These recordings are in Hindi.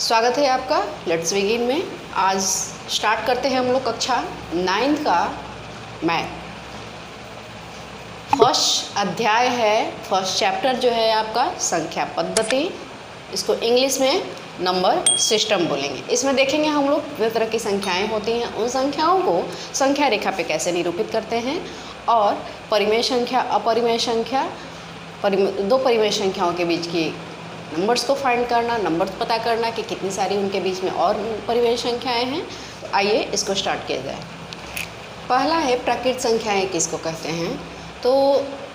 स्वागत है आपका लेट्स बिगिन में। आज स्टार्ट करते हैं हम लोग कक्षा 9 का मैथ। फर्स्ट अध्याय है, फर्स्ट चैप्टर जो है आपका संख्या पद्धति, इसको इंग्लिश में नंबर सिस्टम बोलेंगे। इसमें देखेंगे हम लोग विभिन्न तरह की संख्याएं होती हैं, उन संख्याओं को संख्या रेखा पे कैसे निरूपित करते हैं और परिमेय संख्या, अपरिमेय संख्या, दो परिमेय संख्याओं के बीच की नंबर्स को फाइंड करना, नंबर्स पता करना कि कितनी सारी उनके बीच में और परिमेय संख्याएं हैं। तो आइए इसको स्टार्ट किया जाए। पहला है प्राकृत संख्याएं किसको कहते हैं। तो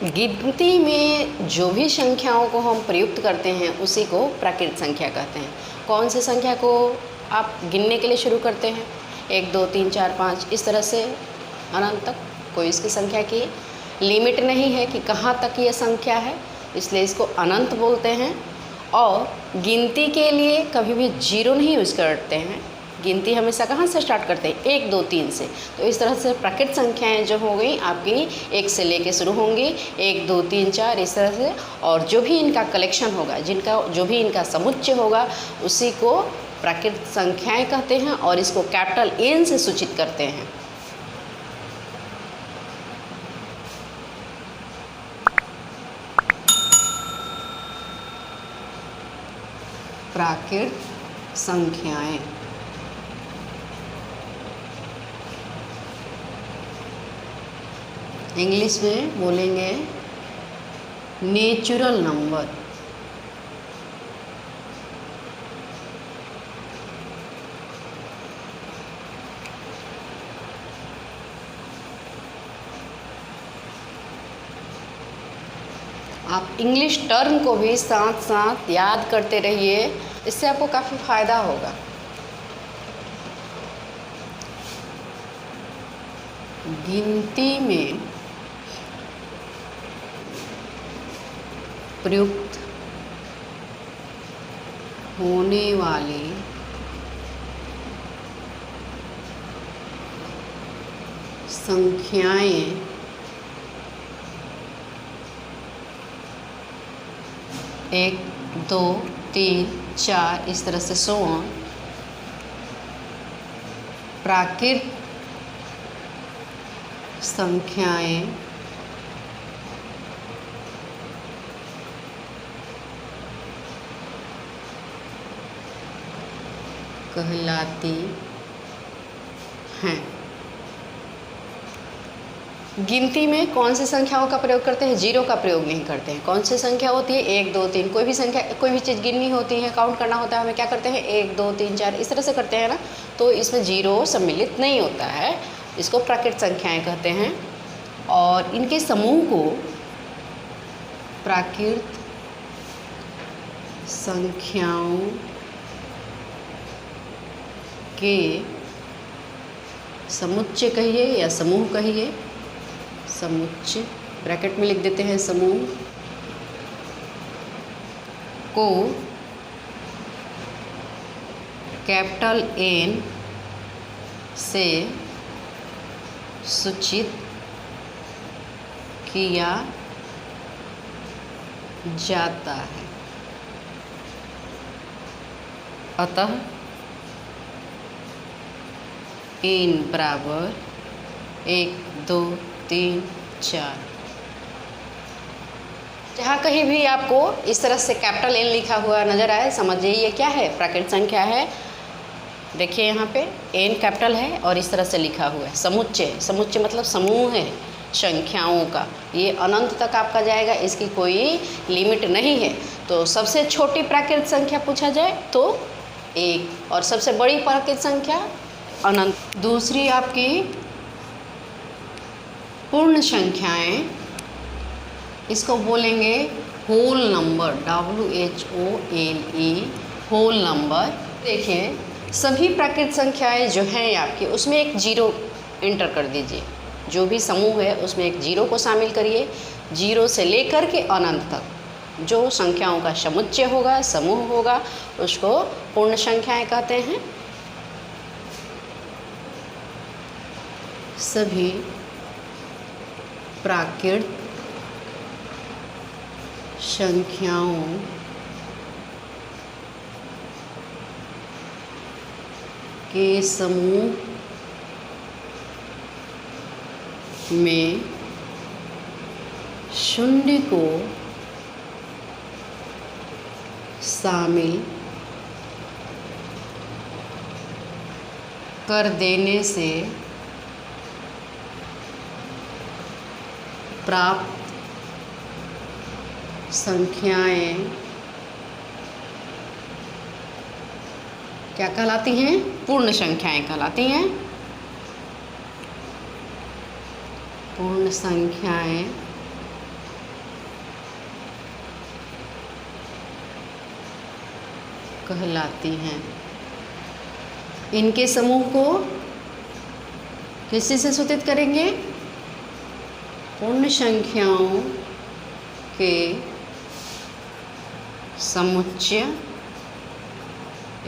गिनती में जो भी संख्याओं को हम प्रयुक्त करते हैं उसी को प्राकृत संख्या कहते हैं। कौन सी संख्या को आप गिनने के लिए शुरू करते हैं, 1 2 3 4 5 इस तरह से अनंत तक, कोई इसकी संख्या की लिमिट नहीं है कि कहाँ तक ये संख्या है, इसलिए इसको अनंत बोलते हैं। और गिनती के लिए कभी भी जीरो नहीं यूज़ करते हैं, गिनती हमेशा कहाँ से स्टार्ट करते हैं, 1 2 3 से। तो इस तरह से प्राकृत संख्याएं जो हो गई आपकी 1 से लेके शुरू होंगी, 1 2 3 4 इस तरह से, और जो भी इनका कलेक्शन होगा, जिनका जो भी इनका समुच्चय होगा उसी को प्राकृत संख्याएं कहते हैं और इसको कैपिटल N से सूचित करते हैं। प्राकृत संख्याएं इंग्लिश में बोलेंगे नेचुरल नंबर। आप इंग्लिश टर्म को भी साथ साथ याद करते रहिए, इससे आपको काफ़ी फायदा होगा। गिनती में प्रयुक्त होने वाली संख्याएं 1 2 3 4 इस तरह से सो ऑन प्राकृत संख्याएं कहलाती हैं। गिनती में कौन सी संख्याओं का प्रयोग करते हैं, जीरो का प्रयोग नहीं करते हैं। कौन सी संख्या होती है, 1 2 3, कोई भी संख्या, कोई भी चीज़ गिननी होती है, काउंट करना होता है, हमें क्या करते हैं, 1 2 3 4 इस तरह से करते हैं ना। तो इसमें जीरो सम्मिलित नहीं होता है, इसको प्राकृत संख्याएं कहते हैं। और इनके समूह को प्राकृत संख्याओं के समुच्चय कहिए या समूह कहिए, समुच्चय ब्रैकेट में लिख देते हैं, समूह को कैपिटल N से सूचित किया जाता है। अतः N बराबर 1 2 3 4। जहाँ कहीं भी आपको इस तरह से कैपिटल N लिखा हुआ नज़र आए, समझिए ये क्या है, प्राकृत संख्या है। देखिए यहाँ पे N कैपिटल है और इस तरह से लिखा हुआ है समुच्चय। समुच्चय मतलब समूह है संख्याओं का, ये अनंत तक आपका जाएगा, इसकी कोई लिमिट नहीं है। तो सबसे छोटी प्राकृत संख्या पूछा जाए तो 1, और सबसे बड़ी प्राकृत संख्या अनंत। दूसरी आपकी पूर्ण संख्याएं, इसको बोलेंगे whole number, WHOLE, whole number. देखिए सभी प्राकृत संख्याएं जो हैं आपकी, उसमें एक जीरो एंटर कर दीजिए, जो भी समूह है उसमें एक जीरो को शामिल करिए। जीरो से लेकर के अनंत तक जो संख्याओं का समुच्चय होगा, समूह होगा, उसको पूर्ण संख्याएं कहते हैं। सभी प्राकृत संख्याओं के समूह में शून्य को शामिल कर देने से प्राप्त संख्याएं क्या कहलाती हैं? पूर्ण संख्याएं कहलाती हैं। पूर्ण संख्याएं कहलाती हैं। इनके समूह को किससे से सूचित करेंगे? पूर्ण संख्याओं के समुच्चय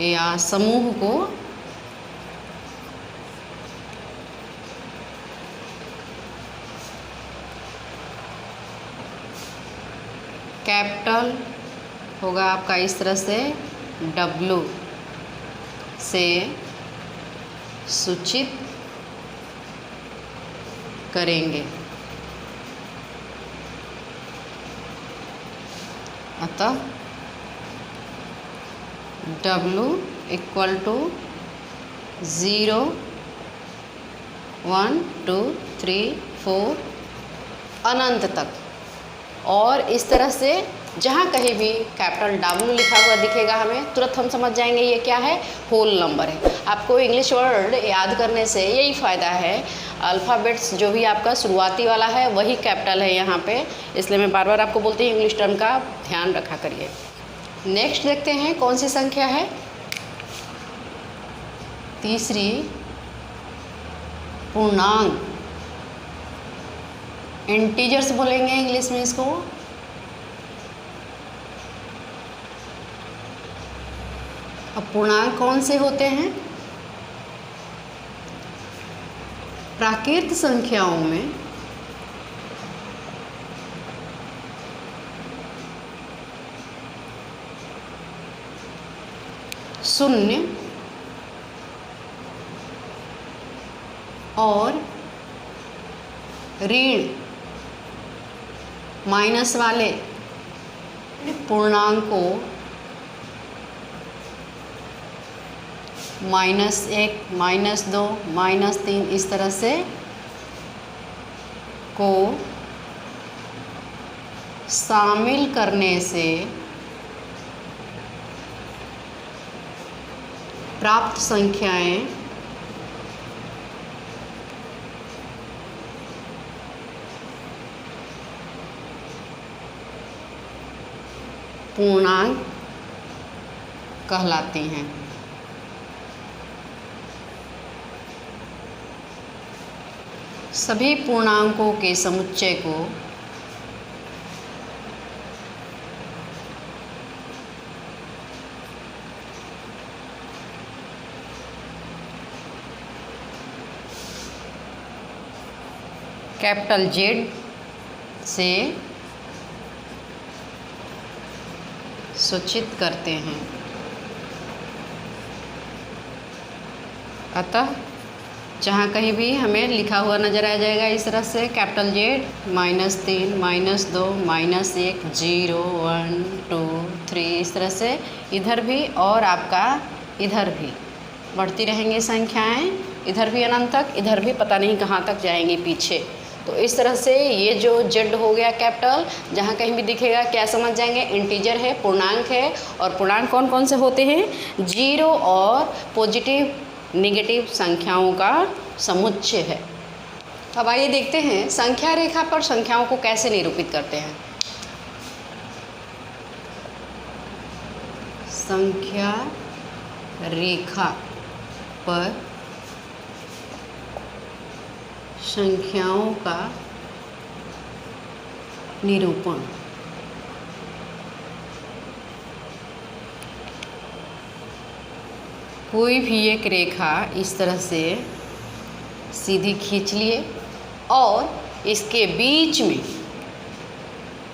या समूह को कैपिटल होगा आपका इस तरह से W से सूचित करेंगे। अतः W इक्वल टू 0 1 2 3 4 अनंत तक। और इस तरह से जहाँ कहीं भी कैपिटल W लिखा हुआ दिखेगा हमें तुरंत हम समझ जाएंगे ये क्या है, होल नंबर है। आपको इंग्लिश वर्ड याद करने से यही फ़ायदा है, अल्फ़ाबेट्स जो भी आपका शुरुआती वाला है वही कैपिटल है यहाँ पे, इसलिए मैं बार बार आपको बोलती हूँ इंग्लिश टर्म का ध्यान रखा करिए। नेक्स्ट देखते हैं कौन सी संख्या है, तीसरी पूर्णांक, इंटीजर्स बोलेंगे इंग्लिश में इसको। अब पूर्णांक कौन से होते हैं? प्राकृत संख्याओं में शून्य और ऋण माइनस वाले पूर्णांकों -1 -2 -3 इस तरह से को शामिल करने से प्राप्त संख्याएं पूर्णांक कहलाती हैं। सभी पूर्णांकों के समुच्चय को कैपिटल Z से सूचित करते हैं। अतः जहाँ कहीं भी हमें लिखा हुआ नज़र आ जाएगा इस तरह से कैपिटल Z -3 -2 -1 0 1 2 3 इस तरह से इधर भी और आपका इधर भी बढ़ती रहेंगी संख्याएं, इधर भी अनंत तक, इधर भी पता नहीं कहाँ तक जाएंगी पीछे। तो इस तरह से ये जो Z हो गया कैपिटल, जहाँ कहीं भी दिखेगा क्या समझ जाएंगे, इंटीजर है, पूर्णांक है। और पूर्णांक कौन कौन से होते हैं? 0 और पॉजिटिव नेगेटिव संख्याओं का समुच्चय है। अब आइए देखते हैं संख्या रेखा पर संख्याओं को कैसे निरूपित करते हैं। संख्या रेखा पर संख्याओं का निरूपण। कोई भी एक रेखा इस तरह से सीधी खींच लिए और इसके बीच में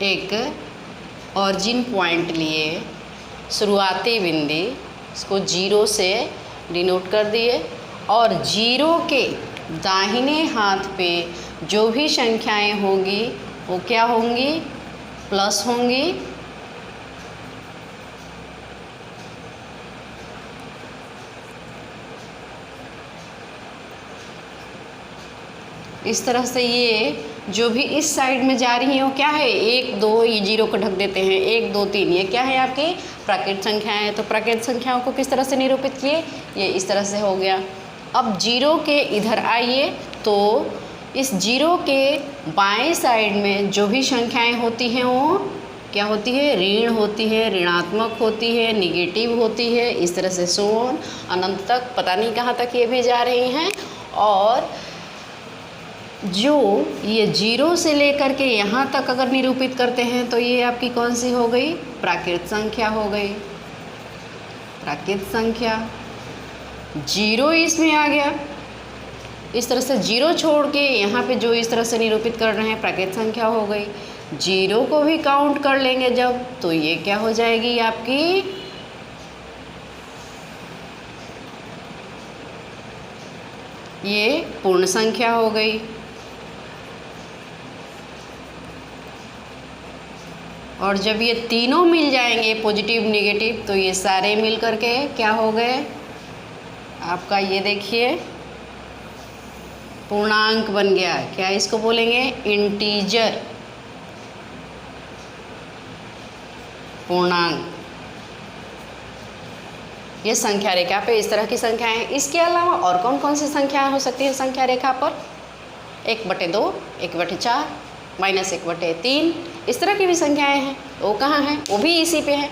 एक ऑरिजिन पॉइंट लिए, शुरुआती बिंदु इसको 0 से डिनोट कर दिए। और जीरो के दाहिने हाथ पे जो भी संख्याएं होंगी वो क्या होंगी, प्लस होंगी। इस तरह से ये जो भी इस साइड में जा रही हैं वो क्या है, 1 2, ये जीरो को ढक देते हैं, 1 2 3, ये क्या है आपकी प्राकृत संख्याएं हैं। तो प्राकृत संख्याओं को किस तरह से निरूपित किए, ये इस तरह से हो गया। अब जीरो के इधर आइए तो इस जीरो के बाएं साइड में जो भी संख्याएं होती हैं वो क्या होती है, ऋण होती है, ऋणात्मक होती है, निगेटिव होती है। इस तरह से सोन अनंत तक, पता नहीं कहाँ तक ये भी जा रही हैं। और जो ये जीरो से लेकर के यहाँ तक अगर निरूपित करते हैं तो ये आपकी कौन सी हो गई, प्राकृत संख्या हो गई। प्राकृत संख्या जीरो इसमें आ गया। इस तरह से जीरो छोड़ के यहाँ पे जो इस तरह से निरूपित कर रहे हैं प्राकृत संख्या हो गई। जीरो को भी काउंट कर लेंगे जब, तो ये क्या हो जाएगी आपकी ये पूर्ण संख्या हो गई। और जब ये तीनों मिल जाएंगे पॉजिटिव नेगेटिव, तो ये सारे मिल करके क्या हो गए आपका, ये देखिए पूर्णांक बन गया। क्या इसको बोलेंगे, इंटीजर पूर्णांक। ये संख्या रेखा पे इस तरह की संख्याएं हैं। इसके अलावा और कौन कौन सी संख्याएं हो सकती हैं संख्या रेखा पर, 1/2, 1/4, -1/3, इस तरह की भी संख्याएं हैं। वो कहाँ हैं, वो भी इसी पे है।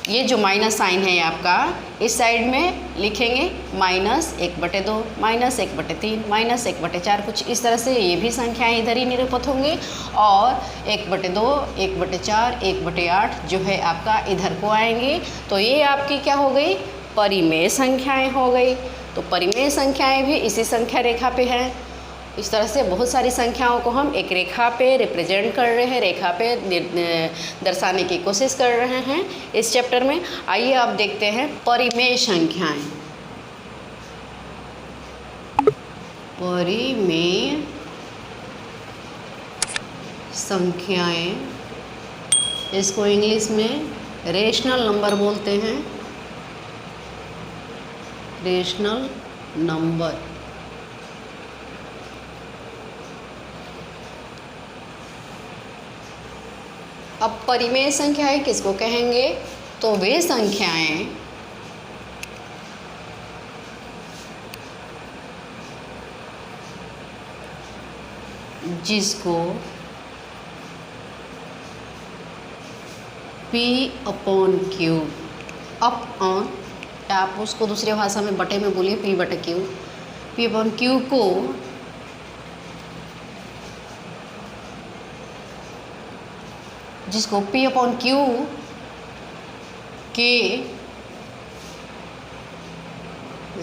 ये जो माइनस साइन है आपका, इस साइड में लिखेंगे -1/2, -1/3, -1/4, कुछ इस तरह से ये भी संख्याएं इधर ही निरूपित होंगी। और 1/2, 1/4, 1/8 जो है आपका इधर को आएंगे। तो ये आपकी क्या हो गई, परिमेय संख्याएं हो गई। तो परिमेय संख्याएं भी इसी संख्या रेखा पे हैं। इस तरह से बहुत सारी संख्याओं को हम एक रेखा पे रिप्रेजेंट कर रहे हैं, रेखा पे दर्शाने की कोशिश कर रहे हैं इस चैप्टर में। आइए अब देखते हैं परिमेय संख्याएं। परिमेय संख्याएं, इसको इंग्लिश में रेशनल नंबर बोलते हैं, रेशनल नंबर। अब परिमेय संख्याएं किसको कहेंगे, तो वे संख्याएं जिसको P/Q, अप ऑन, आप उसको दूसरी भाषा में बटे में बोलिए P/Q, P/Q को जिसको P/Q के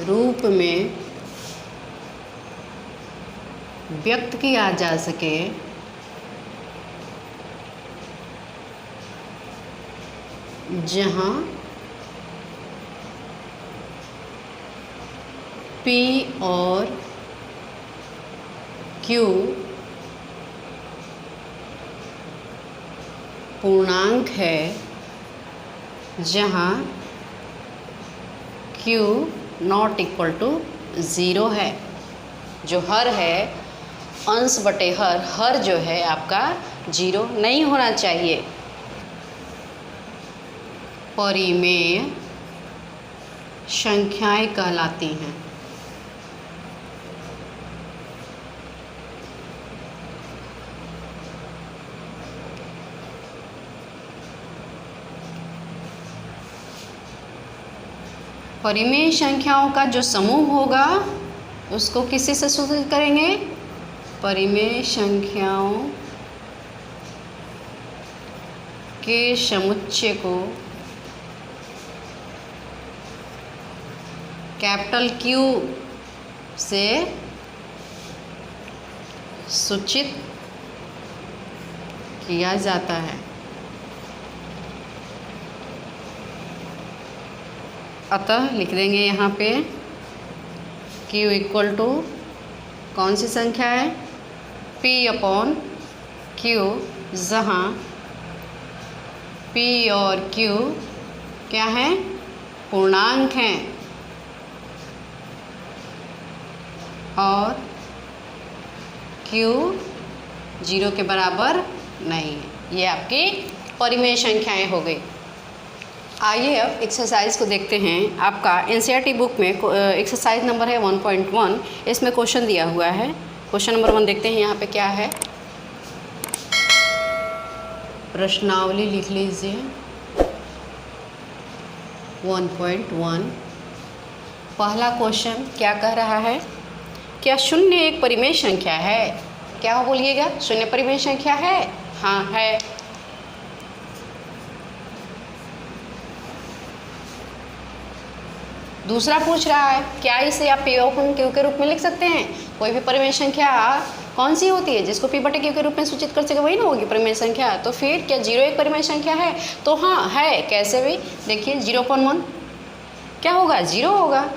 रूप में व्यक्त किया जा सके, जहाँ P और Q पूर्णांक है, जहाँ Q ≠ 0 है। जो हर है अंश बटे हर जो है आपका 0 नहीं होना चाहिए। परिमेय संख्याएं कहलाती हैं। परिमेय संख्याओं का जो समूह होगा उसको किसी से सूचित करेंगे, परिमेय संख्याओं के समुच्चय को कैपिटल Q से सूचित किया जाता है। अतः लिख देंगे यहाँ पे Q इक्वल टू कौन सी संख्या है, P अपॉन Q, जहाँ P और Q क्या है, पूर्णांक हैं और Q 0 के बराबर नहीं है। ये आपकी परिमेय संख्याएं हो गई। आइए अब एक्सरसाइज को देखते हैं। आपका एनसीईआरटी बुक में एक्सरसाइज नंबर है 1.1, इसमें क्वेश्चन दिया हुआ है। क्वेश्चन नंबर 1 देखते हैं यहाँ पे क्या है। प्रश्नावली लिख लीजिए 1.1। पहला क्वेश्चन क्या कह रहा है, क्या शून्य एक परिमेय संख्या है? क्या हो बोलिएगा, शून्य परिमेय संख्या है? हाँ है। दूसरा पूछ रहा है क्या इसे आप P अपॉन Q के रूप में लिख सकते हैं? कोई भी परिमेय संख्या कौन सी होती है जिसको P बटे Q के रूप में सूचित कर सके, वही ना होगी परिमेय संख्या। तो फिर क्या 0 एक परिमेय संख्या है? तो हाँ है। कैसे भी देखिए 0.1 क्या होगा, 0 होगा।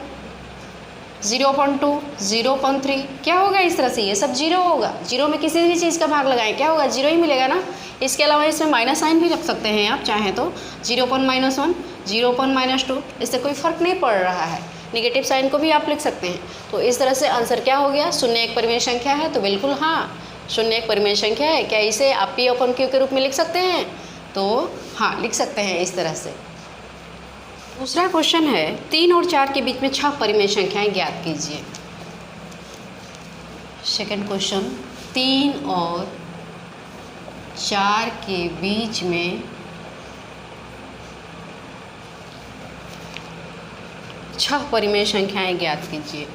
0.2, 0.3 क्या होगा, इस तरह से ये सब 0 होगा। 0 में किसी भी चीज़ का भाग लगाएं क्या होगा, 0 ही मिलेगा ना। इसके अलावा इसमें माइनस साइन भी रख सकते हैं आप चाहें तो, 0.-1, 0.-2, इससे कोई फ़र्क नहीं पड़ रहा है। नेगेटिव साइन को भी आप लिख सकते हैं। तो इस तरह से आंसर क्या हो गया, शून्य एक परिमेय संख्या है। तो बिल्कुल हाँ, शून्य एक परिमेय संख्या है। क्या इसे आप P अपॉन Q के रूप में लिख सकते हैं? तो हाँ लिख सकते हैं इस तरह से। दूसरा क्वेश्चन है 3 और 4 के बीच में 6 परिमेय संख्याएं ज्ञात कीजिए। सेकंड क्वेश्चन, 3 और 4 के बीच में 6 परिमेय संख्याएं ज्ञात कीजिए।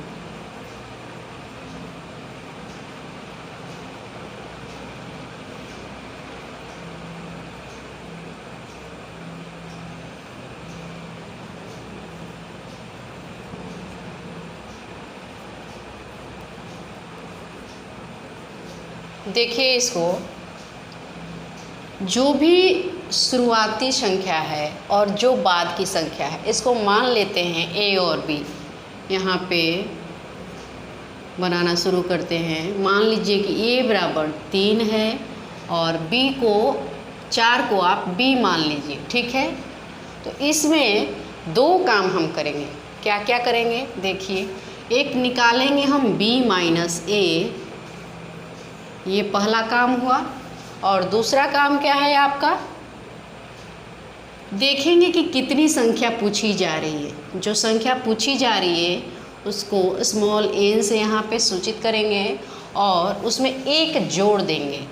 देखिए इसको, जो भी शुरुआती संख्या है और जो बाद की संख्या है, इसको मान लेते हैं A और B। यहाँ पे बनाना शुरू करते हैं। मान लीजिए कि A बराबर 3 है और B को 4 को आप B मान लीजिए, ठीक है। तो इसमें 2 काम हम करेंगे। क्या क्या करेंगे देखिए, एक निकालेंगे हम B माइनस A, ये पहला काम हुआ। और दूसरा काम क्या है आपका, देखेंगे कि कितनी संख्या पूछी जा रही है। जो संख्या पूछी जा रही है उसको स्मॉल n से यहाँ पे सूचित करेंगे और उसमें 1 जोड़ देंगे।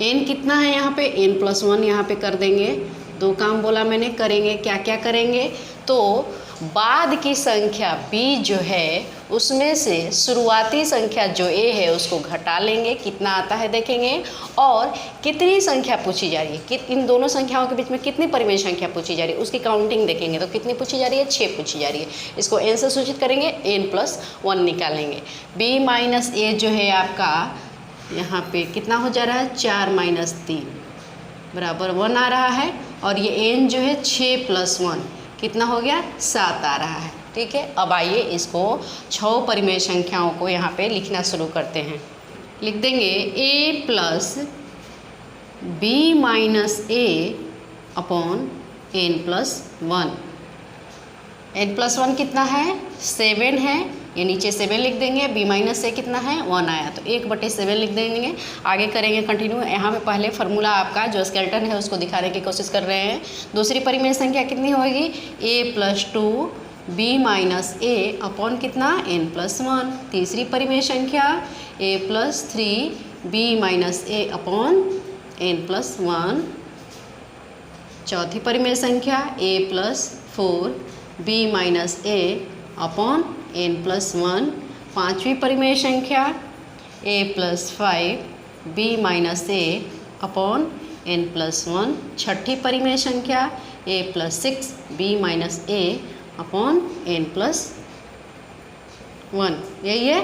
n कितना है यहाँ पे, n+1 यहाँ पे कर देंगे। 2 काम बोला मैंने, करेंगे क्या क्या करेंगे, तो बाद की संख्या B जो है उसमें से शुरुआती संख्या जो A है उसको घटा लेंगे, कितना आता है देखेंगे। और कितनी संख्या पूछी जा रही है, इन दोनों संख्याओं के बीच में कितनी परिमेय संख्या पूछी जा रही है उसकी काउंटिंग देखेंगे। तो कितनी पूछी जा रही है, 6 पूछी जा रही है। इसको n से सूचित करेंगे, n+1 निकालेंगे। B माइनस A जो है आपका यहाँ पे कितना हो जा रहा है, 4 - 3 बराबर 1 आ रहा है। और ये n जो है 6 + 1 कितना हो गया, 7 आ रहा है, ठीक है। अब आइए इसको 6 परिमेय संख्याओं को यहाँ पे लिखना शुरू करते हैं। लिख देंगे A + B - A upon n+1। n+1 कितना है, 7 है, ये नीचे 7 लिख देंगे। B माइनस A कितना है, 1 आया, तो 1/7 लिख देंगे। आगे करेंगे कंटिन्यू। यहाँ पे पहले फार्मूला आपका जो स्केलेटन है उसको दिखाने की कोशिश कर रहे हैं। दूसरी परिमेय संख्या कितनी होगी, A + 2 B minus A upon कितना, n+1। तीसरी परिमेय संख्या A + 3 B minus A upon n+1। चौथी परिमेय संख्या A + 4 B minus A upon n+1। पांचवी परिमेय संख्या A + 5 B minus A upon n+1। छठी परिमेय संख्या A + 6 B minus A upon n+1। यही है।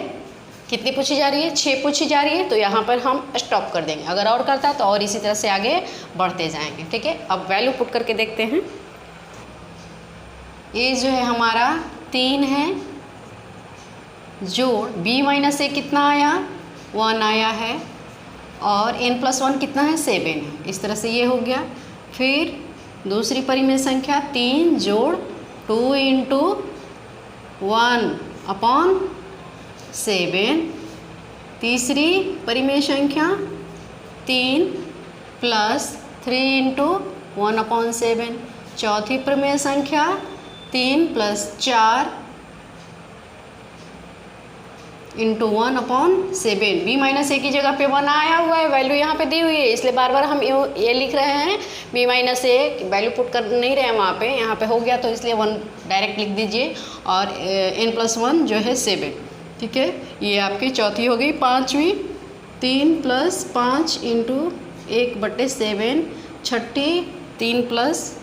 कितनी पूछी जा रही है, 6 पूछी जा रही है। तो यहाँ पर हम स्टॉप कर देंगे। अगर और करता है तो और इसी तरह से आगे बढ़ते जाएंगे, ठीक है। अब वैल्यू पुट करके देखते हैं। ए जो है हमारा 3 है, जोड़ b माइनस ए कितना आया, 1 आया है, और n+1 कितना है, 7 है। इस तरह से ये हो गया। फिर दूसरी परिमेय संख्या 3 जोड़ 2 इंटू 1/7। तीसरी परिमेय संख्या 3 प्लस 3 इंटू 1/7। चौथी परिमेय संख्या 3 प्लस 4 इंटू 1/7। b माइनस ए की जगह पे 1 आया हुआ है, वैल्यू यहाँ पे दी हुई है, इसलिए बार बार हम ये लिख रहे हैं। b माइनस ए वैल्यू पुट कर नहीं रहे हैं वहाँ पे, यहाँ पे हो गया तो इसलिए 1 डायरेक्ट लिख दीजिए। और n+1 जो है 7, ठीक है। ये आपकी चौथी हो गई। पाँचवीं 3 प्लस 5 इंटू 1/7। छठी 3 प्लस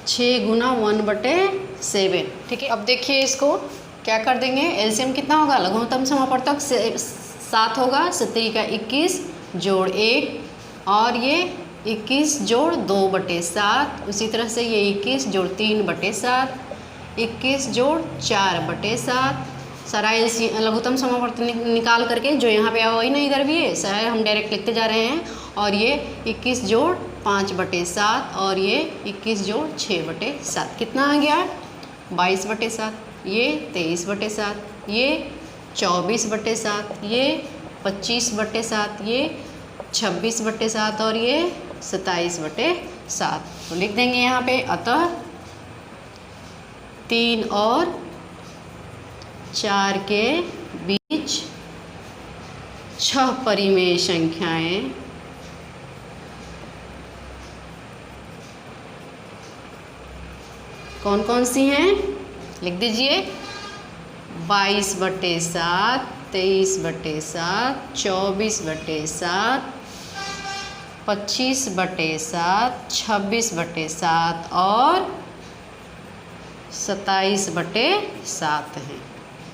6 गुना 1/7, ठीक है। अब देखिए इसको क्या कर देंगे, एलसीएम कितना होगा, लघुत्तम समापवर्तक 7 होगा, 7 का 21 जोड़ 1, और ये 21 जोड़ 2/7। उसी तरह से ये 21 जोड़ 3/7, 21 जोड़ 4/7। सारा लघुत्तम समापवर्तक निकाल करके जो यहाँ पे वही ना इधर भी है, सारा हम डायरेक्ट लिखते जा रहे हैं। और ये 21 जोड़ 5/7 और ये 21 जोड़ 6/7 कितना आ गया, 22/7। ये 23/7, ये 24/7, ये 25/7, ये 26/7 और ये 27/7। तो लिख देंगे यहाँ पे, अतः 3 और 4 के बीच 6 परिमेय संख्याएं कौन कौन सी हैं, लिख दीजिए। 22/7, 23/7, 24/7, 25/7, 26/7 और 27/7 हैं,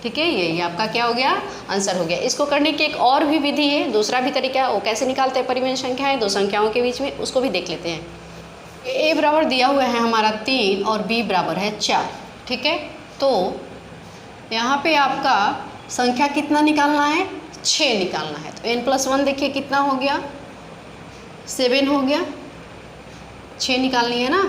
ठीक है। यही आपका क्या हो गया, आंसर हो गया। इसको करने की एक और भी विधि है, दूसरा भी तरीका, वो कैसे निकालते हैं परिमेय संख्याएं दो संख्याओं के बीच में, उसको भी देख लेते हैं। a बराबर दिया हुआ है हमारा 3 और b बराबर है 4, ठीक है। तो यहाँ पे आपका संख्या कितना निकालना है, 6 निकालना है। तो n+1 देखिए कितना हो गया, 7 हो गया, 6 निकालनी है ना,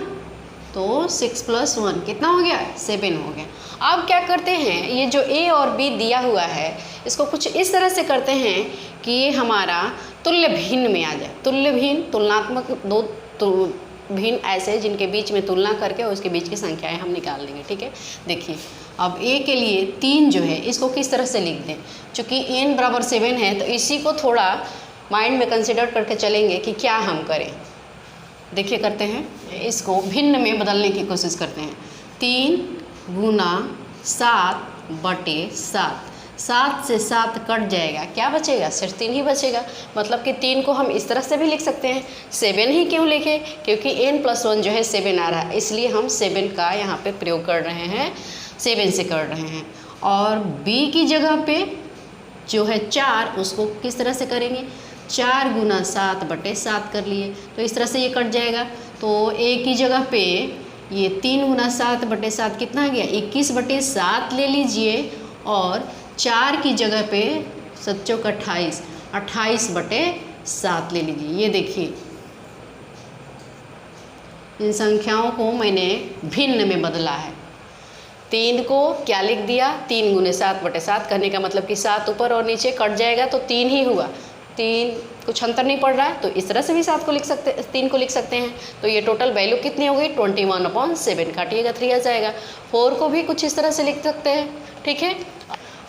तो 6 + 1 कितना हो गया, 7 हो गया। अब क्या करते हैं, ये जो a और b दिया हुआ है इसको कुछ इस तरह से करते हैं कि ये हमारा तुल्य भिन्न में आ जाए। तुल्य भिन्न, तुलनात्मक दो भिन्न ऐसे जिनके बीच में तुलना करके और उसके बीच की संख्याएं हम निकाल लेंगे, ठीक है। देखिए अब a के लिए 3 जो है इसको किस तरह से लिख दें, चूँकि n बराबर 7 है तो इसी को थोड़ा माइंड में कंसिडर करके चलेंगे कि क्या हम करें। देखिए करते हैं, इसको भिन्न में बदलने की कोशिश करते हैं। 3 गुना 7/7, 7 से 7 कट जाएगा, क्या बचेगा, सिर्फ 3 ही बचेगा। मतलब कि 3 को हम इस तरह से भी लिख सकते हैं। 7 ही क्यों लिखे, क्योंकि n+1 जो है 7 आ रहा है, इसलिए हम 7 का यहाँ पे प्रयोग कर रहे हैं, 7 से कर रहे हैं। और b की जगह पे जो है 4, उसको किस तरह से करेंगे, 4 गुना 7/7 कर लिए, तो इस तरह से ये कट जाएगा। तो a की जगह पे ये 3 गुना 7/7 कितना आ गया, 21/7 ले लीजिए, और 4 की जगह पे 7 × 28, 28/7 ले लीजिए। ये देखिए इन संख्याओं को मैंने भिन्न में बदला है। 3 को क्या लिख दिया, 3 गुने 7/7 करने का मतलब कि 7 ऊपर और नीचे कट जाएगा तो 3 ही हुआ, 3 कुछ अंतर नहीं पड़ रहा है, तो इस तरह से भी 7 को लिख सकते, 3 को लिख सकते हैं। तो ये टोटल वैल्यू कितनी हो गई, 21/7, काटिएगा 3 आ जाएगा। 4 को भी कुछ इस तरह से लिख सकते हैं, ठीक है।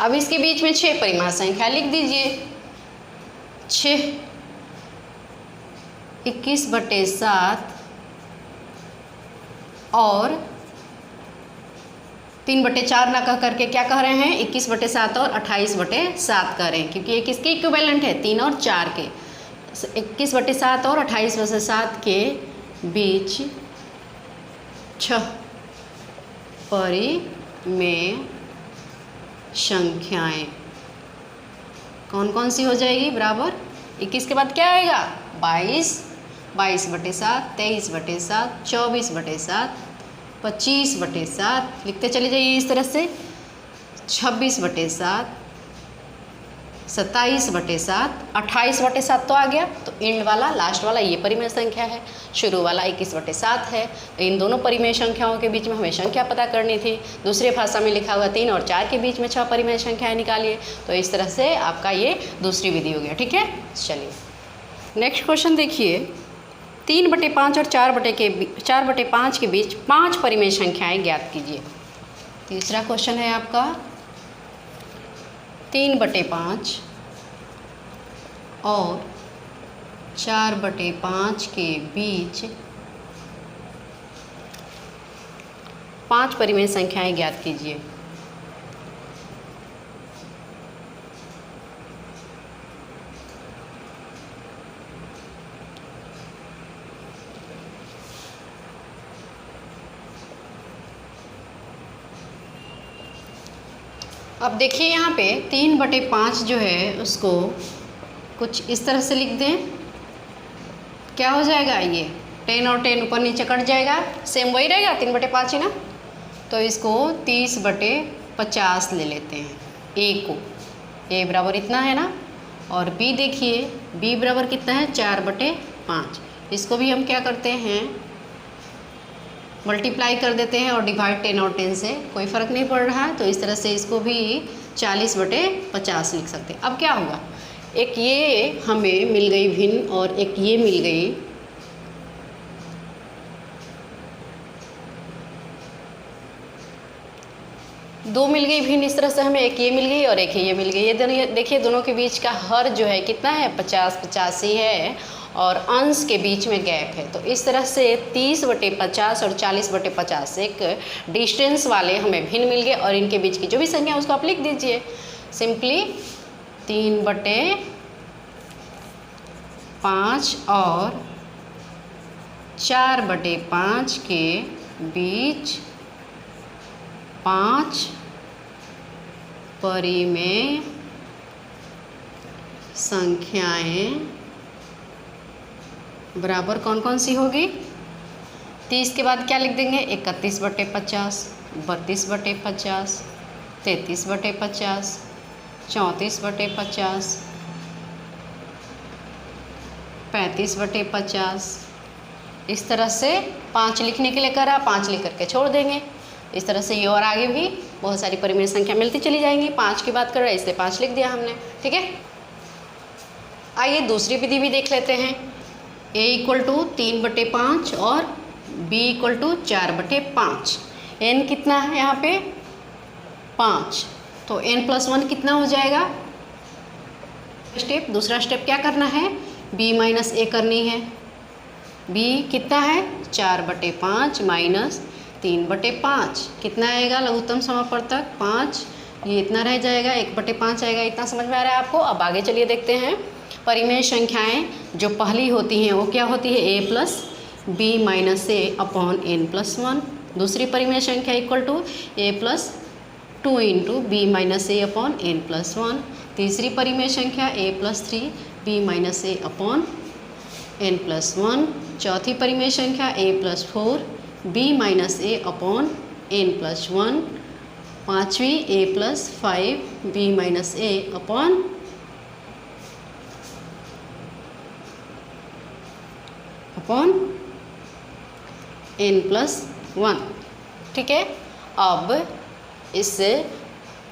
अब इसके बीच में 6 परिमाण संख्या लिख दीजिए। 6 21/7 और 3/4 ना कह करके क्या कह रहे हैं, 21/7 और 28/7 कह रहे हैं, क्योंकि ये किसके इक्विवेलेंट है, 3 और 4 के। 21/7 और 28/7 के बीच 6 परिमेय संख्याएं कौन कौन सी हो जाएगी, बराबर 21 के बाद क्या आएगा, 22, 22/7, 23/7, 24/7, 25/7 लिखते चले जाइए इस तरह से, 26/7, 27/7, 28/7 तो आ गया। तो एंड वाला लास्ट वाला ये परिमेय संख्या है, शुरू वाला 21/7 है। इन दोनों परिमेय संख्याओं के बीच में हमें संख्या पता करनी थी। दूसरे भाषा में लिखा हुआ 3 और 4 के बीच में 6 परिमेय संख्याएं निकालिए। तो इस तरह से आपका ये दूसरी विधि हो गया। ठीक है, चलिए नेक्स्ट क्वेश्चन देखिए। 3/5 और 4/5 के बीच 5 परिमेय संख्याएं ज्ञात कीजिए। तीसरा क्वेश्चन है आपका 3/5 और 4/5 के बीच 5 परिमेय संख्याएं ज्ञात कीजिए। अब देखिए यहाँ पे 3/5 जो है उसको कुछ इस तरह से लिख दें। क्या हो जाएगा, ये 10 और 10 ऊपर नीचे कट जाएगा, सेम वही रहेगा 3/5 ही ना। तो इसको 30/50 ले लेते हैं। ए को, ए बराबर इतना है ना, और बी देखिए, बी बराबर कितना है 4/5। इसको भी हम क्या करते हैं, मल्टीप्लाई कर देते हैं और डिवाइड 10 और 10 से, कोई फ़र्क नहीं पड़ रहा है। तो इस तरह से इसको भी 40/50 लिख सकते हैं। अब क्या हुआ, एक ये हमें मिल गई भिन्न और एक ये मिल गई, दो मिल गई भिन्न। इस तरह से हमें एक ये मिल गई और एक ये मिल गई। ये दोनों देखिए, दोनों के बीच का हर जो है कितना है 50-50 ही है, और अंश के बीच में गैप है। तो इस तरह से 30/50 और 40/50 एक डिस्टेंस वाले हमें भिन्न मिल गए, और इनके बीच की जो भी संख्या उसको आप लिख दीजिए सिंपली। 3/5 और 4/5 के बीच 5 परिमेय संख्याएं बराबर कौन कौन सी होगी। 30 के बाद क्या लिख देंगे, 31/50, 32/50, 33/50, 34/50, 35/50। इस तरह से 5 लिखने के लिए करा, 5 लिख करके छोड़ देंगे। इस तरह से ये और आगे भी बहुत सारी परिमेय संख्या मिलती चली जाएंगी। 5 की बात कर रहे हैं इसलिए 5 लिख दिया हमने। ठीक है, आइए दूसरी विधि भी देख लेते हैं। a = 3/5 और b = 4/5। n कितना है यहाँ पे 5, तो n+1 कितना हो जाएगा। दूसरा स्टेप क्या करना है, b - a करनी है। b कितना है 4/5 माइनस 3/5 कितना आएगा, लघुत्तम समापवर्तक 5, ये इतना रह जाएगा, 1/5 आएगा। इतना समझ में आ रहा है आपको। अब आगे चलिए देखते हैं। परिमेय संख्याएं जो पहली होती हैं वो क्या होती है, a + b - a / n+1। दूसरी परिमेय संख्या = a + 2 × b - a / n+1। तीसरी परिमेय संख्या a + 3 b - a / n+1। चौथी परिमेय संख्या a + 4 b - a / n+1। पाँचवीं a + 5 b - a / n+1। ठीक है, अब इस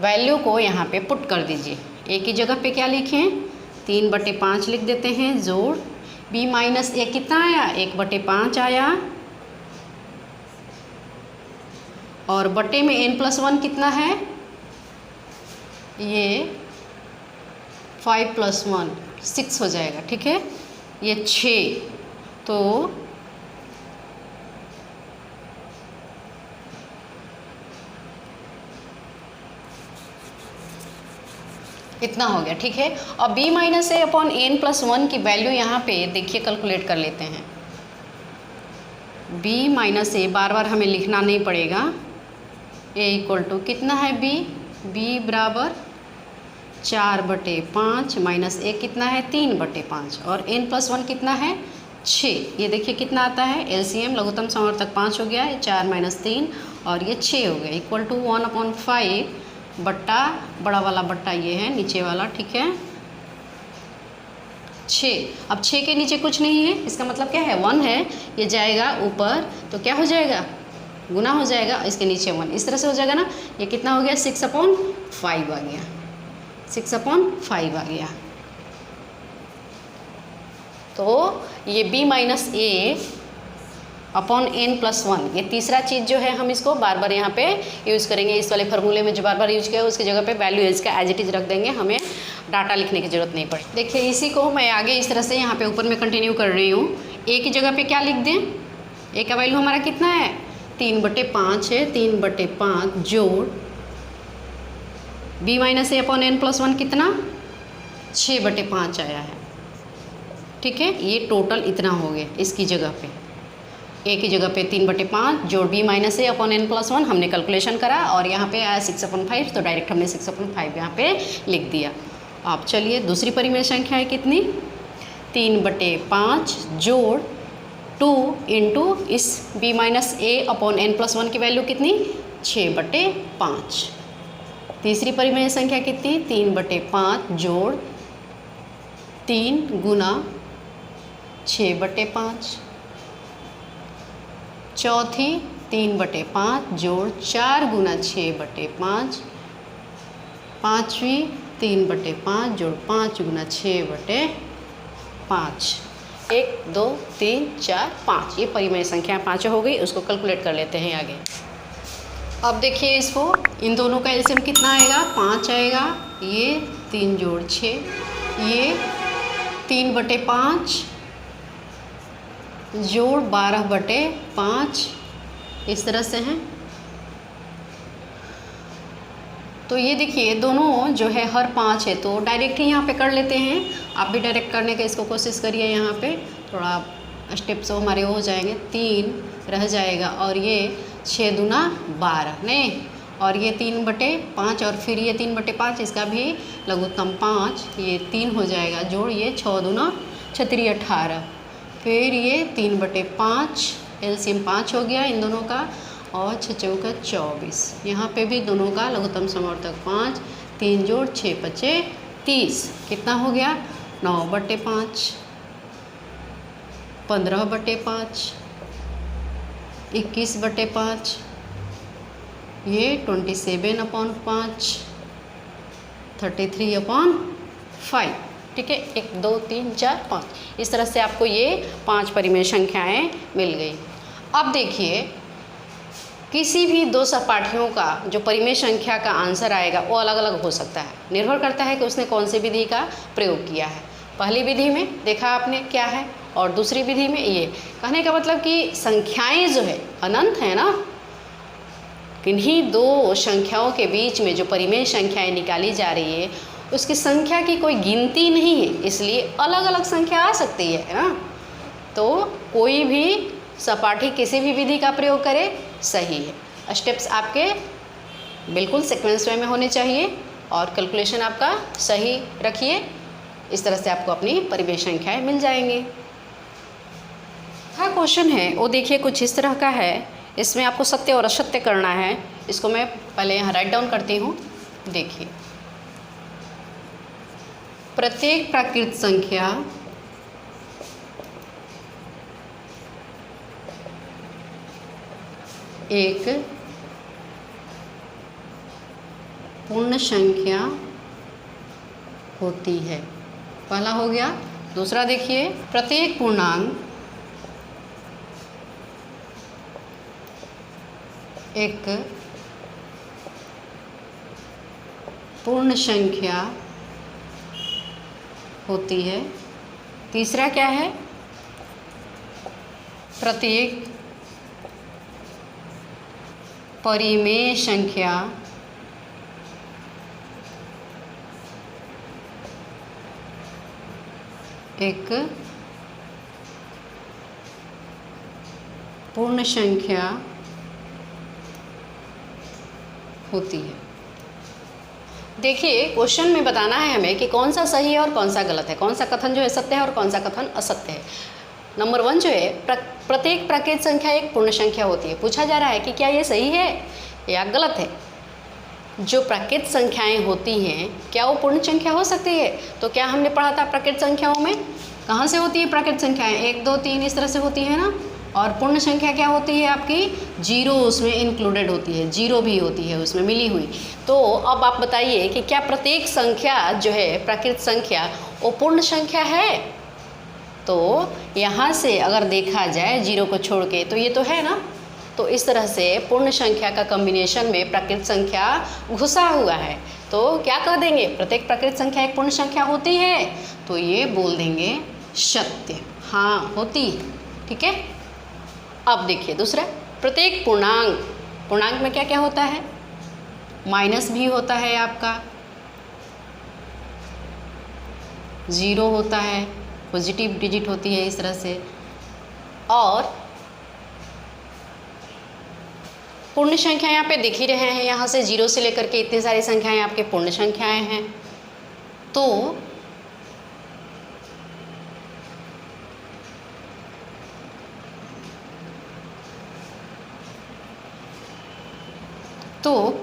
वैल्यू को यहाँ पे पुट कर दीजिए। a की जगह पे क्या लिखें, 3/5 लिख देते हैं, जोड़ b - a कितना आया, 1/5 आया, और बटे में n+1 कितना है, ये 5 + 1 6 हो जाएगा। ठीक है, ये 6, तो इतना हो गया। ठीक है, और b - a / n+1 की वैल्यू यहाँ पे देखिए कैलकुलेट कर लेते हैं। b - a बार बार हमें लिखना नहीं पड़ेगा। a = कितना है b बराबर 4/5 माइनस a कितना है 3/5, और n+1 कितना है 6। ये देखिए कितना आता है एलसीएम, लघुत्तम समवर्तक 5 हो गया है, 4 - 3 और ये 6 हो गया, इक्वल टू 1/5 बट्टा बड़ा वाला बट्टा ये है नीचे वाला, ठीक है 6। अब 6 के नीचे कुछ नहीं है, इसका मतलब क्या है 1 है, ये जाएगा ऊपर तो क्या हो जाएगा गुना हो जाएगा, इसके नीचे 1, इस तरह से हो जाएगा ना। ये कितना हो गया 6/5 आ गया, 6/5 आ गया। तो ये b-a/n+1 ये तीसरा चीज़ जो है हम इसको बार बार यहाँ पे यूज़ करेंगे, इस वाले फार्मूले में जो बार बार यूज किया है उसकी जगह पे वैल्यू इसका एज इट इज़ रख देंगे, हमें डाटा लिखने की ज़रूरत नहीं पड़ी। देखिए इसी को मैं आगे इस तरह से यहाँ पे ऊपर में कंटिन्यू कर रही हूँ। ए की जगह पे क्या लिख दें, ए का वैल्यू हमारा कितना है 3/5 है, 3/5 जोड़ b-a/n+1 कितना 6/5 आया है, ठीक है। ये टोटल इतना हो गया इसकी जगह पे, ए की जगह पे 3/5 जोड़ b-a/n+1 हमने कैलकुलेशन करा और यहाँ पे आया 6/5 तो डायरेक्ट हमने 6/5 यहाँ पे लिख दिया। अब चलिए दूसरी परिमेय संख्या है कितनी 3/5 जोड़ 2 इंटू इस b-a/n+1 की वैल्यू कितनी 6/5। तीसरी परिमेय संख्या कितनी 3/5 जोड़ 3 गुना 6/5। चौथी 3/5 जोड़ 4 गुना 6/5। पाँचवीं 3/5 जोड़ 5 गुना 6/5। 1 2 3 4 5 ये परिमेय संख्या 5 हो गई, उसको कैलकुलेट कर लेते हैं आगे। अब देखिए इसको, इन दोनों का एलसीएम कितना आएगा 5 आएगा, ये 3 जोड़ 6, ये 3/5 जोड़ 12/5 इस तरह से हैं। तो ये देखिए दोनों जो है हर 5 है तो डायरेक्ट ही यहाँ पे कर लेते हैं, आप भी डायरेक्ट करने का इसको कोशिश करिए। यहाँ पे थोड़ा स्टेप्स हमारे हो जाएंगे, 3 रह जाएगा और ये 6 दूना 12 नहीं, और ये 3/5 और फिर ये 3/5 इसका भी लघुत्तम 5, ये 3 हो जाएगा जोड़ ये 6 दूना 6 × 18, फिर ये 3/5 एलसीएम 5 हो गया इन दोनों का और 6 चौका 24। यहाँ पे भी दोनों का लघुत्तम समवर्तक 5, 3 जोड़ 6 × 30 कितना हो गया 9/5, 15/5, 21/5, ये 27/5, 33/5, ठीक है 1 2 3 4 5 इस तरह से आपको ये 5 परिमेय संख्याएं मिल गई। अब देखिए किसी भी 2 सहपाठियों का जो परिमेय संख्या का आंसर आएगा वो अलग अलग हो सकता है, निर्भर करता है कि उसने कौन सी विधि का प्रयोग किया है। पहली विधि में देखा आपने क्या है और दूसरी विधि में ये, कहने का मतलब कि संख्याएं जो है अनंत है ना, किन्हीं 2 संख्याओं के बीच में जो परिमेय संख्याएं निकाली जा रही है उसकी संख्या की कोई गिनती नहीं है, इसलिए अलग अलग संख्या आ सकती है ना। तो कोई भी सहपाठी किसी भी विधि का प्रयोग करे सही है। स्टेप्स आपके बिल्कुल सीक्वेंस वे में होने चाहिए और कैलकुलेशन आपका सही रखिए, इस तरह से आपको अपनी परिमेय संख्याएं मिल जाएंगी। हाँ क्वेश्चन है वो देखिए कुछ इस तरह का है, इसमें आपको सत्य और असत्य करना है। इसको मैं पहले यहाँ राइट डाउन करती हूँ। देखिए प्रत्येक प्राकृत संख्या एक पूर्ण संख्या होती है, पहला हो गया। दूसरा देखिए प्रत्येक पूर्णांक एक पूर्ण संख्या होती है। तीसरा क्या है प्रत्येक परिमेय संख्या एक पूर्ण संख्या होती है। देखिए क्वेश्चन में बताना है हमें कि कौन सा सही है और कौन सा गलत है, कौन सा कथन जो है सत्य है और कौन सा कथन असत्य है। नंबर 1 जो है प्रत्येक प्राकृत संख्या एक पूर्ण संख्या होती है। पूछा जा रहा है कि क्या ये सही है या गलत है। जो प्राकृत संख्याएं होती हैं क्या वो पूर्ण संख्या हो सकती है? तो क्या हमने पढ़ा था प्राकृत संख्याओं में कहाँ से होती है प्राकृत संख्याएं? 1 2 3 इस तरह से होती है ना। और पूर्ण संख्या क्या होती है आपकी? 0 उसमें इंक्लूडेड होती है, 0 भी होती है उसमें मिली हुई। तो अब आप बताइए कि क्या प्रत्येक संख्या जो है प्राकृत संख्या वो पूर्ण संख्या है? तो यहाँ से अगर देखा जाए 0 को छोड़ के तो ये तो है ना। तो इस तरह से पूर्ण संख्या का कॉम्बिनेशन में प्राकृत संख्या घुसा हुआ है। तो क्या कह देंगे? प्रत्येक प्राकृत संख्या एक पूर्ण संख्या होती है, तो ये बोल देंगे सत्य, हाँ होती है। ठीक है। अब देखिए दूसरा, प्रत्येक पूर्णांक, पूर्णांक में क्या क्या होता है? माइनस भी होता है आपका, 0 होता है, पॉजिटिव डिजिट होती है इस तरह से। और पूर्ण संख्या यहाँ पे दिख ही रहे हैं, यहाँ से 0 से लेकर के इतनी सारी संख्याएं आपके पूर्ण संख्याएं हैं। तो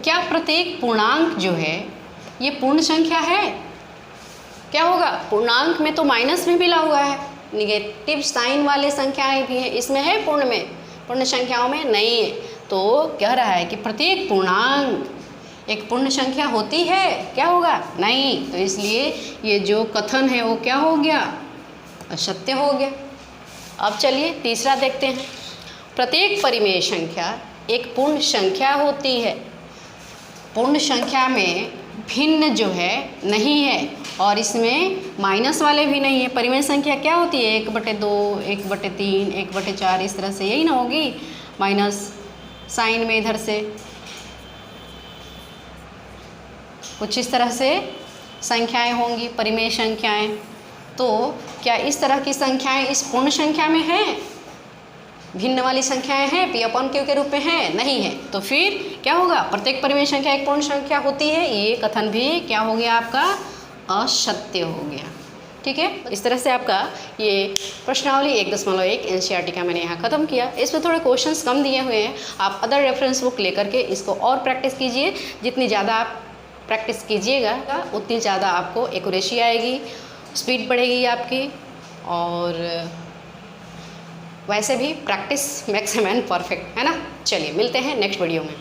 क्या प्रत्येक पूर्णांक जो है ये पूर्ण संख्या है? क्या होगा? पूर्णांक में तो माइनस भी मिला हुआ है, निगेटिव साइन वाले संख्याएं भी हैं, इसमें है पूर्ण में, पूर्ण संख्याओं में नहीं है। तो कह रहा है कि प्रत्येक पूर्णांक एक पूर्ण संख्या होती है, क्या होगा? नहीं। तो इसलिए ये जो कथन है वो क्या हो गया? असत्य हो गया। अब चलिए तीसरा देखते हैं। प्रत्येक परिमेय संख्या एक पूर्ण संख्या होती है। पूर्ण संख्या में भिन्न जो है नहीं है और इसमें माइनस वाले भी नहीं है। परिमेय संख्या क्या होती है? 1/2, 1/3, 1/4 इस तरह से, यही ना होगी। माइनस साइन में इधर से कुछ इस तरह से संख्याएं होंगी, परिमेय संख्याएं। तो क्या इस तरह की संख्याएं इस पूर्ण संख्या में हैं? भिन्न वाली संख्याएं हैं, P/Q के रूप में है? नहीं है। तो फिर क्या होगा? प्रत्येक परिमेय संख्या एक पूर्ण संख्या होती है, ये कथन भी क्या हो गया आपका? असत्य हो गया। ठीक है। इस तरह से आपका ये प्रश्नावली 1.1 NCERT का मैंने यहाँ ख़त्म किया। इसमें थोड़े क्वेश्चंस कम दिए हुए हैं, आप अदर रेफरेंस बुक लेकर के इसको और प्रैक्टिस कीजिए। जितनी ज़्यादा आप प्रैक्टिस कीजिएगा उतनी ज़्यादा आपको एक्यूरेसी आएगी, स्पीड बढ़ेगी आपकी, और वैसे भी practice makes a man perfect, है ना। चलिए मिलते हैं नेक्स्ट वीडियो में।